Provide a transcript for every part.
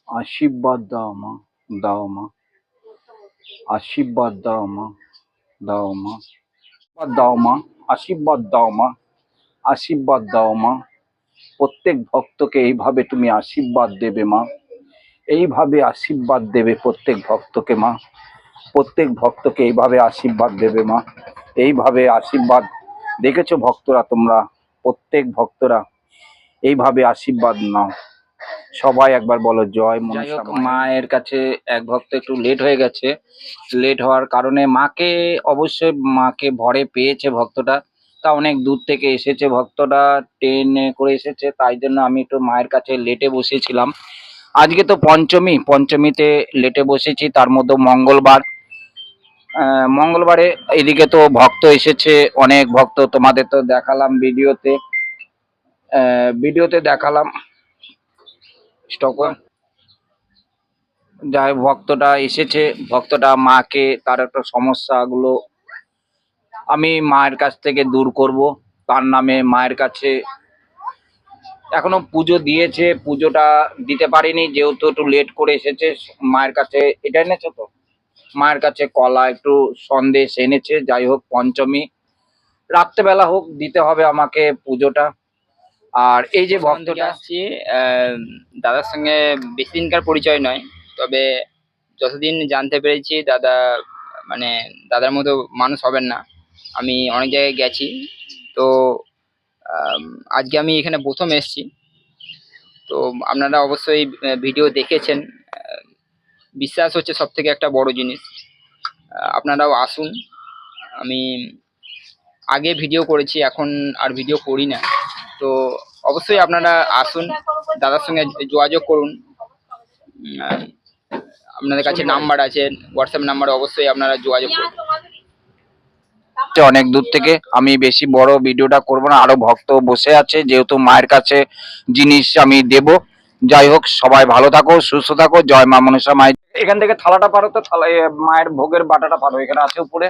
আশীর্বাদ দাও মা, দাও মা, আশীর্বাদ দাও মা, দাও মা, দাও মা, আশীর্বাদ দাও মা, আশীর্বাদ দাও মা। প্রত্যেক ভক্তকে এইভাবে তুমি আশীর্বাদ দেবে মা, এইভাবে আশীর্বাদ দেবে প্রত্যেক ভক্তকে মা, প্রত্যেক ভক্তকে এইভাবে আশীর্বাদ দেবে মা, এইভাবে আশীর্বাদ। দেখেছো ভক্তরা, তোমরা প্রত্যেক ভক্তরা এইভাবে আশীর্বাদ নাও। সবাই একবার বলো জয় মনসা। যাই হোক, মায়ের কাছে এক ভক্ত একটু লেট হয়ে গেছে। লেট হওয়ার কারণে মাকে অবশ্যই মাকে ভরে পেয়েছে ভক্তটা, তা অনেক দূর থেকে এসেছে ভক্তটা, ট্রেনে করে এসেছে, তাই জন্য আমি একটু মায়ের কাছে লেটে বসেছিলাম। আজকে তো পঞ্চমী, পঞ্চমীতে লেটে বসেছি, তার মধ্যে মঙ্গলবার। মঙ্গলবারে এদিকে তো ভক্ত এসেছে, অনেক ভক্ত, তোমাদের তো দেখালাম ভিডিওতে, ভিডিওতে দেখালাম স্টক। যাই ভক্তটা এসেছে, ভক্তটা মাকে তার একটা সমস্যাগুলো আমি মায়ের কাছ থেকে দূর করব, তার নামে মায়ের কাছে এখনো পুজো দিয়েছে, পুজোটা দিতে পারিনি যেহেতু একটু লেট করে এসেছে। মায়ের কাছে এটা এনেছো তো, মায়ের কাছে কলা একটু সন্দেশ এনেছে। যাই হোক, পঞ্চমী রাত্রেবেলা হোক, দিতে হবে আমাকে পুজোটা। আর এই যে ভক্তটা আসছি, দাদার সঙ্গে বেশি দিনকার পরিচয় নয়, তবে যতদিন জানতে পেরেছি দাদা মানে দাদার মতো মানুষ হবেন না। আমি অনেক জায়গায় গেছি, তো আজকে আমি এখানে প্রথম এসেছি। তো আপনারা অবশ্যই ভিডিও দেখেছেন, বিশ্বাস হচ্ছে সব থেকে একটা বড় জিনিস। আপনারাও আসুন। আমি আগে ভিডিও করেছি, এখন আর ভিডিও করি না। তো অবশ্যই আপনারা আসুন, দাদার সঙ্গে যোগাযোগ করুন। আপনাদের কাছে নাম্বার আছে, হোয়াটসঅ্যাপ নাম্বারে অবশ্যই আপনারা যোগাযোগ করুন। অনেক দূর থেকে আমি বেশি বড় ভিডিওটা করব না, আরো ভক্ত বসে আছে যেহেতু মায়ের কাছে জিনিস আমি দেব। যাই হোক, সবাই ভালো থাকো, সুস্থ থাকো, জয় মা মনসা মায়ের। এখান থেকে থালাটা পারো তো, থালা মায়ের ভোগের বাটাটা পারো, এখানে আছে উপরে।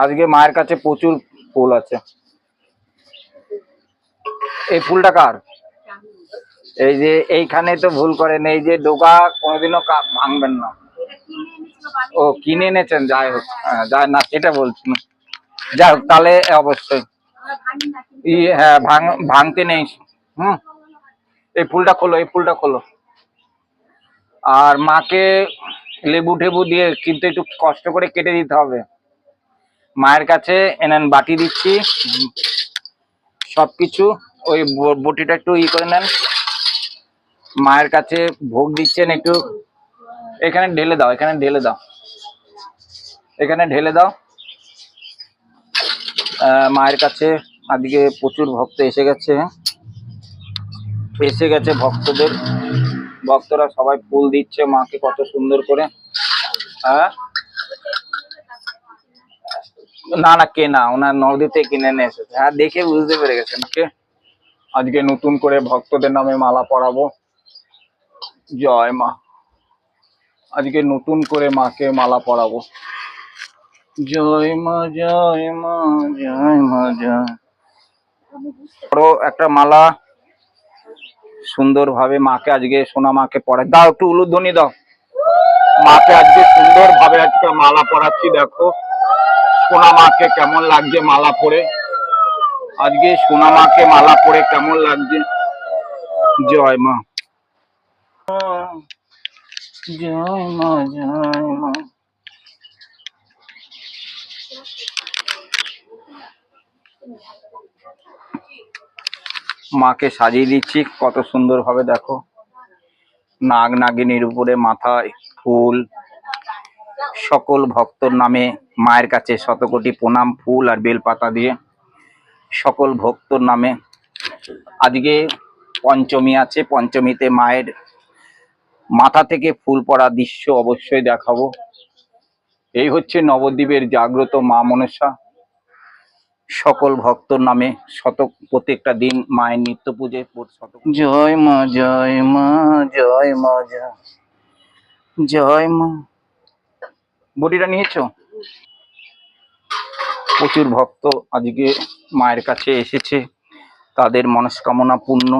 আজকে মায়ের কাছে প্রচুর ফুল আছে। এই ফুলটা কার? এই যে এইখানে তো ভুল করেন, এই যে ডোকা কোনোদিনও ভাঙবেন না। ও কিনে এনেছেন, যাই হোক, যাই না সেটা বলছি না। যাই হোক, তাহলে অবশ্যই হ্যাঁ, ভাঙতে নেই। হুম, এই ফুলটা খোলো, এই ফুলটা খোলো। আর মাকে লেবু টেবু দিয়ে কিন্তু একটু কষ্ট করে কেটে দিতে হবে। মায়ের কাছে এনেন, বাটি দিচ্ছি সবকিছু। ওই বটিটা একটু করে নেন। মায়ের কাছে ভোগ দিচ্ছেন, একটু এখানে ঢেলে দাও, এখানে ঢেলে দাও, এখানে ঢেলে দাও। মায়ের কাছে আজকে প্রচুর ভক্ত এসে গেছে, ভক্তদের, ভক্তরা সবাই ফুল দিচ্ছে মাকে কত সুন্দর করে। হ্যাঁ, না না, কেনা, ওনার নদীতে কিনে নিয়ে এসেছে। হ্যাঁ, দেখে বুঝতে পেরে গেছেন কে। আজকে নতুন করে ভক্তদের নামে মালা পরাবো। জয় মা। আজকে নতুন করে মাকে মালা পরাবো। জয় মা, জয় মা, জয় মা, জয়। আরো একটা মালা সুন্দর ভাবে মাকে আজকে, সোনা মাকে পরাই দাও, একটু উলুধ্বনি দাও। মাকে আজকে সুন্দর ভাবে একটা মালা পরাচ্ছি, দেখো সোনা মাকে কেমন লাগছে মালা পরে। আজকে সোনা মাকে মালা পরে কেমন লাগছে। জয় মা, জয় মা, জয় মা। মাকে সাজিয়ে দিচ্ছি কত সুন্দর ভাবে, দেখো নাগ নাগিনীর উপরে মাথায় ফুল। সকল ভক্তর নামে মায়ের কাছে শতকোটি প্রণাম, ফুল আর বেলপাতা দিয়ে সকল ভক্তর নামে। আজকে পঞ্চমী আছে, পঞ্চমীতে মায়ের মাথা থেকে ফুল পড়া দৃশ্য অবশ্যই দেখাবো। এই হচ্ছে নবদ্বীপের জাগ্রত মা মনসা। সকল ভক্তর নামে প্রত্যেকটা দিন মায়ের নিত্য পুজো। জয় মা, জয় মা, জয় মা, জয় মা। বটিটা নিয়েছো? প্রচুর ভক্ত আজকে মায়ের কাছে এসেছে, তাদের মনস্কামনা পূর্ণ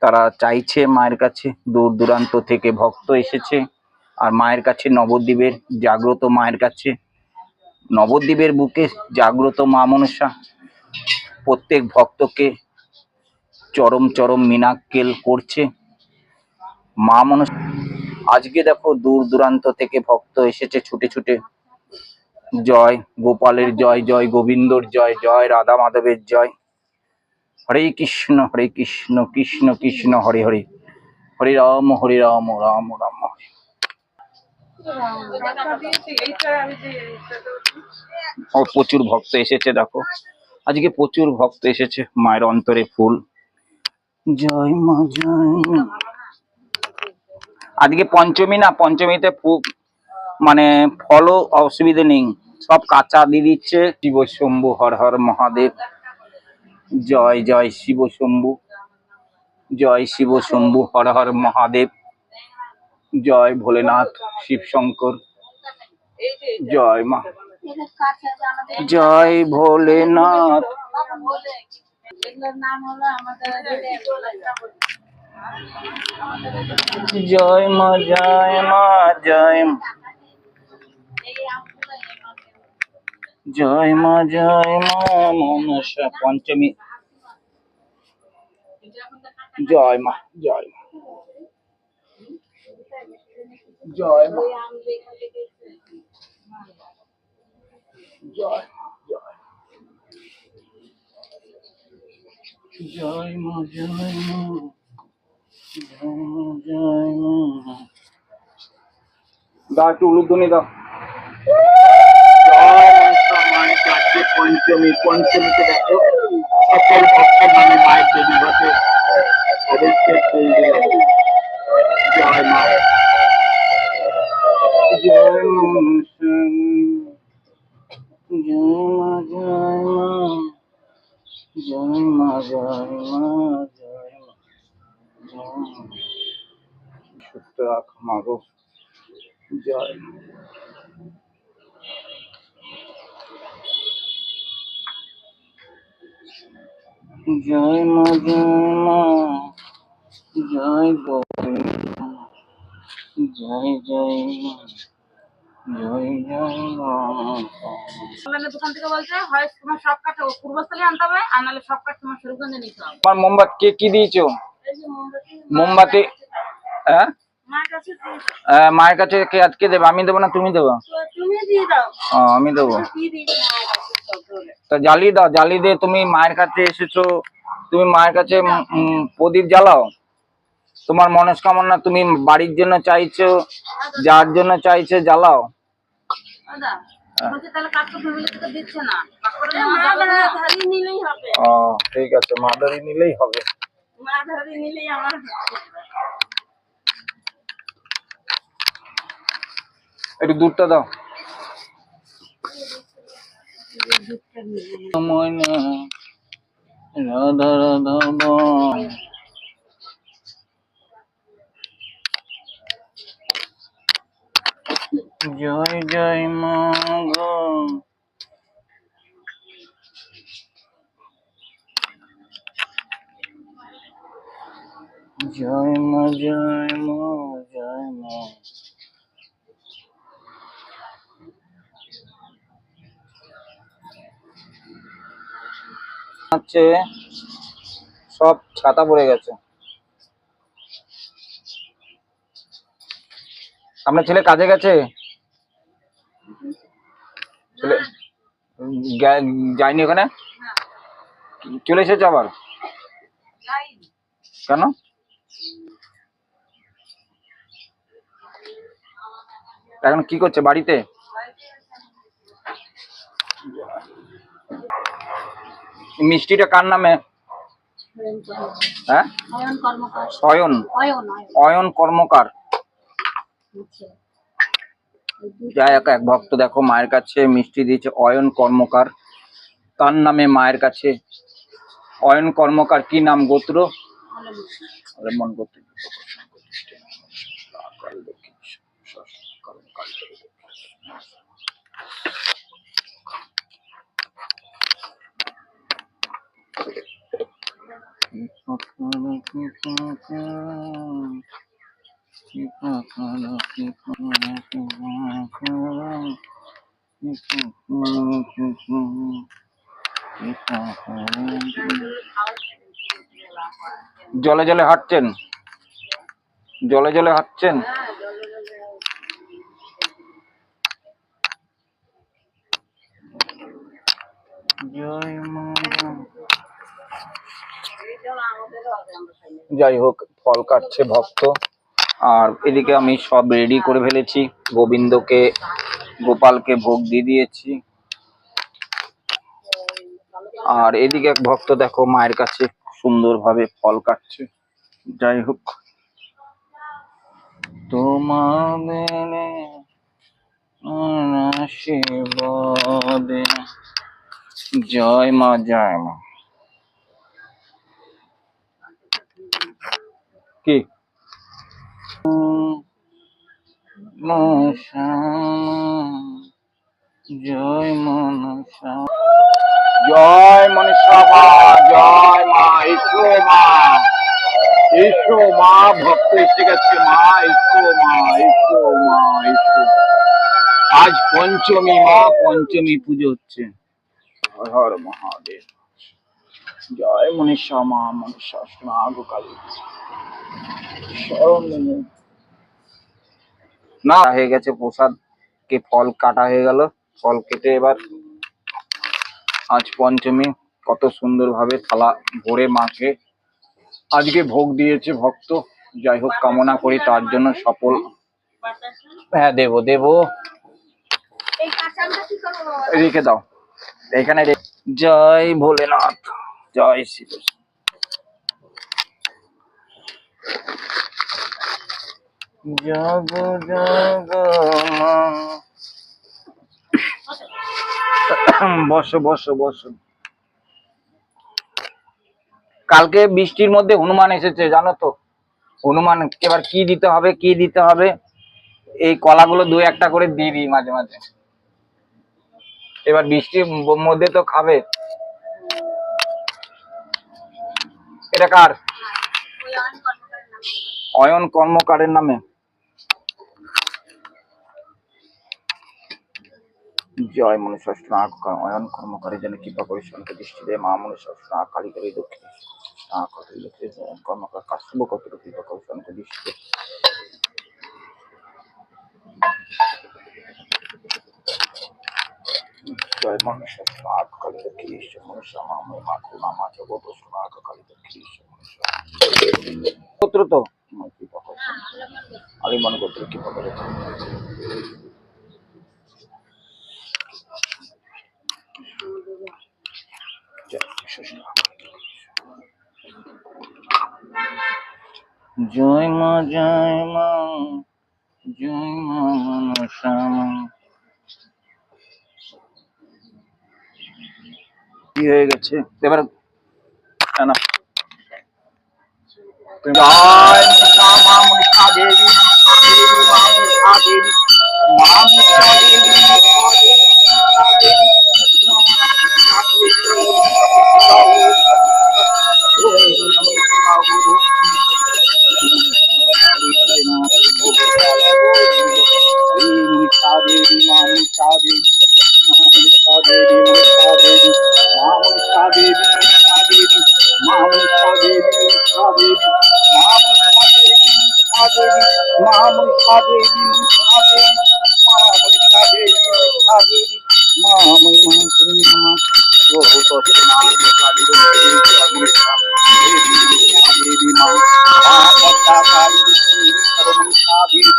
তারা চাইছে মায়ের কাছে। দূর দূরান্ত থেকে ভক্ত এসেছে আর মায়ের কাছে, নবদ্বীপের জাগ্রত মায়ের কাছে, নবদ্বীপের বুকে জাগ্রত মা মনসা প্রত্যেক ভক্তকে চরম চরম মিনাক্কেল করছে। মা মনসা আজকে দেখো দূর দূরান্ত থেকে ভক্ত এসেছে ছুটে ছুটে। জয় গোপালের জয়, জয় গোবিন্দর জয়, জয় রাধা মাধবের জয়। হরে কৃষ্ণ কৃষ্ণ কৃষ্ণ হরে হরে, হরে রাম রাম রাম হরে। ও প্রচুর ভক্ত এসেছে দেখো, আজকে প্রচুর ভক্ত এসেছে। মায়ের অন্তরে ফুল। জয় মা জয় মা। আজকে পঞ্চমী না, পঞ্চমীতে মানে ফলও অসুবিধে নেই, সব কাঁচা দিয়ে দিচ্ছে। শিব শম্ভু হর হর মহাদেব। জয় জয় শিব শম্ভু, জয় শিব শম্ভু হর হর মহাদেব। জয় ভোলেনাথ শিব শঙ্কর। জয় মা, জয় ভোলেনাথ। জয় মা জয় মা জয় মা, জয় মা জয় মা মনসা। পঞ্চমী জয় মা জয় মা, জয় মা জয় জয় মা জয় মা, জয় মা। দাও একটু উলুধ্বনি দাও। জয় মনসা মায়ের কাছে পঞ্চমী, পঞ্চমীতে দেখো সকল ভক্ত মানে মায়ের দেবী ঘটে অবশ্যই ফুল দিল। জয় মা, জয় মনসা, জয় মা জয় মা, জয় মা জয় মা, জয় মা জয় মা। সুস্থ রাখ মাগো। জয় মা। জয় মা জয় মা, জয় গোবিন্দ, জয় জয় মা, জয় জয় মা। অনলাইনের দোকান থেকে বলছে হয় তোমার সব কাঠ পূর্বস্থলী আনতে হবে আর নাহলে সব কাঠ তোমার শরীরগঞ্জে নিতে হবে। তোমার মোমবাতি কে কি দিয়েছো? এই যে মোমবাতি মোমবাতি হ্যাঁ, মার কাছে দিয়ে দাও। মায়ের কাছে কে আজকে দেবে? আমি দেবো না তুমি দেবো? তো তুমি দিয়ে দাও। আমি দেবো। দিয়ে দিয়েছি মায়ের কাছে সব ধরে। তা জ্বালিয়ে দাও, জ্বালিয়ে দিয়ে তুমি মায়ের কাছে এসেছো, তুমি মায়ের কাছে প্রদীপ জ্বালাও। তোমার মনস্কামনা তুমি বাড়ির জন্য চাইছো, যার জন্য চাইছো জ্বালাও। দাদা বলছে তাহলে কাঠ তো ফ্যামিলি থেকে দিচ্ছে না, মা ধারি নিলেই হবে। ও ঠিক আছে, মাদারি নিলেই হবে। মা ধারি নিলেই আমার একটু দুধটা দাও। ময়না রাধা রাধা বল। জয় জয় মা গো। জয় মা জয় মা জয় মা। হচ্ছে সব ছাতা পড়ে গেছে। আপনার ছেলে কাজে গেছে? ছেলে যায়নি ওখানে? চলে এসেছে আবার? কেন? এখন কি করছে বাড়িতে? মিষ্টিটা কার নামে? হ্যাঁ, অয়ন কর্মকার। অয়ন, অয়ন অয়ন কর্মকার। যাই হোক, এক ভক্ত দেখো মায়ের কাছে মিষ্টি দিয়েছে, অয়ন কর্মকার। তার নামে মায়ের কাছে। অয়ন কর্মকার কি নাম, গোত্র? মন গোত্র। জলে জলে হাঁটছেন, জলে জলে হাঁটছেন। জয় মা। যাই হোক, ফল কাটছে ভক্ত, আর এদিকে আমি সব রেডি করে ফেলেছি। গোবিন্দকে, গোপালকে ভোগ দিয়ে দিয়েছি। আর এদিকে এক ভক্ত দেখো মায়ের কাছে সুন্দরভাবে ফল কাটছে। যাই হোক, তোমার আশীর্বাদে। জয় মা, জয় মা। কি মনসা, জয় মনসা, জয় মনসা মা, জয় মা। এসো মা, এসো মা, ভক্ত এসে গেছে মা, এসো মা, এসো মা, এসো। আজ পঞ্চমী মা, পঞ্চমী পুজো হচ্ছে। হর হর মহাদেব। জয় মনীষা মা, মনীষা নাগ কালী শরণ নেব। না হয়ে গেছে, প্রসাদ কে ফল কাটা হয়ে গেল। ফল কেটে এবার আজ পঞ্চমী, কত সুন্দর ভাবে থালা ভরে মাকে আজকে ভোগ দিয়েছে ভক্ত। যাই হোক, কামনা করি তার জন্য সফল। হ্যাঁ, দেবো দেবো, রেখে দাও এখানে। জয় ভোলেনাথ, জয় শ্রীকৃষ্ণ। জগ জগ মা। বসো বসো বসো। কালকে বৃষ্টির মধ্যে হনুমান এসেছে জানো তো। হনুমান এবার কি দিতে হবে, কি দিতে হবে, এই কলাগুলো দু একটা করে দিয়ে দিই মাঝে মাঝে। এবার বৃষ্টির মধ্যে তো খাবে। এটা কার? অয়ন কর্মকারের নামে। জয় মনুষ্য অয়ন কর্মকারী যেন কৃপা করে সনকে দৃষ্টি দেয়। মা মনুষ্য কালী কালী দক্ষিণ কর্মকার কাশ্যপ কত কৃপা করে সনকে দৃষ্টি দেয়। জয় মনুষ্য কালী দক্ষিণ ঈশ্বর মনুষ্য মাময় মা করুণা মা জগত সোনাক কালী দক্ষিণ ঈশ্বর মনুষ্য গোত্র তো কৃপা করে আলিমান গোত্র কৃপা করে। জয় মা, জয় মা, জয় মা মনসা মা। কি হয়ে গেছে এবার? না, জয় মনসা মা, মনসা দেবী, মনসা দেবী, মা মনসা দেবী, মা মনসা দেবী, মনসা দেবী, মনসা দেবী,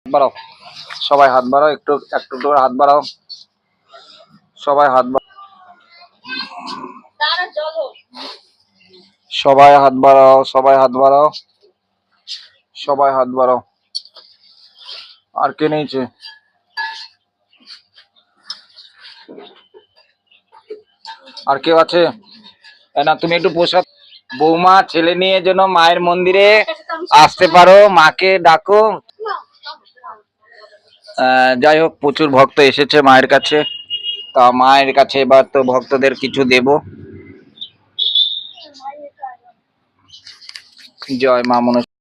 বাড়াও, সবাই হাত বাড়াও, একটু একটু একটু করে হাত বাড়াও, সবাই হাত সবাই হাত বাড়াও, সবাই হাত বাড়াও, সবাই হাত বাড়াও। আর কে নিয়েছে? আর কেউ আছে? না তুমি একটু প্রসাদ, বৌমা ছেলে নিয়ে যেন মায়ের মন্দিরে আসতে পারো, মাকে ডাকো। যাই হোক, প্রচুর ভক্ত এসেছে মায়ের কাছে, তা মায়ের কাছে এবার তো ভক্তদের কিছু দেব। জয় মা মনসা।